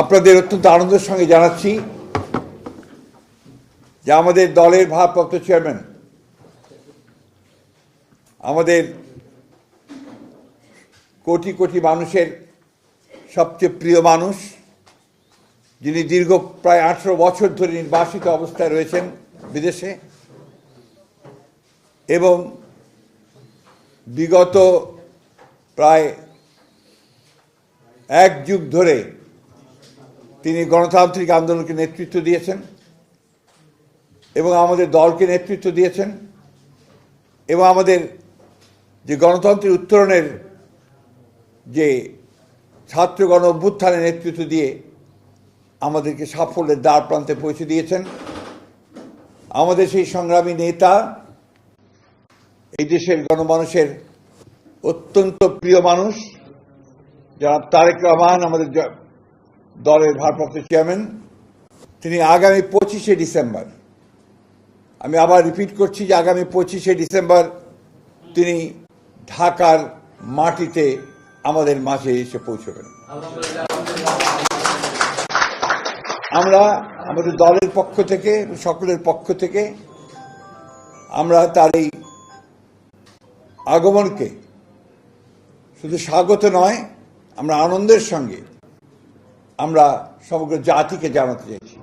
আপনাদের অত্যন্ত আনন্দের সঙ্গে জানাচ্ছি যে আমাদের দলের ভারপ্রাপ্ত চেয়ারম্যান, আমাদের কোটি কোটি মানুষের সবচেয়ে প্রিয় মানুষ, যিনি দীর্ঘ প্রায় 18 বছর ধরে নির্বাসিত অবস্থায় রয়েছেন বিদেশে এবং বিগত প্রায় 1 যুগ ধরে তিনি গণতান্ত্রিক আন্দোলনকে নেতৃত্ব দিয়েছেন এবং আমাদের দলকে নেতৃত্ব দিয়েছেন এবং আমাদের যে গণতন্ত্রের উত্তরণের যে ছাত্র গণ অভ্যুত্থানে নেতৃত্ব দিয়ে আমাদেরকে সাফল্যের দ্বার প্রান্তে পৌঁছে দিয়েছেন। আমাদের সেই সংগ্রামী নেতা, এই দেশের গণমানুষের অত্যন্ত প্রিয় মানুষ জনাব তারেক রহমান, আমাদের দলের ভারপ্রাপ্ত চেয়ারম্যান, তিনি আগামী 25শে ডিসেম্বর, আমি আবার রিপিট করছি যে আগামী 25শে ডিসেম্বর তিনি ঢাকার মাটিতে আমাদের মাঝে এসে পৌঁছবেন। আমরা আমাদের দলের পক্ষ থেকে, সকলের পক্ষ থেকে আমরা তার এই আগমনকে শুধু স্বাগত নয়, আমরা আনন্দের সঙ্গে আমরা সমগ্র জাতিকে জানাতে চাইছি।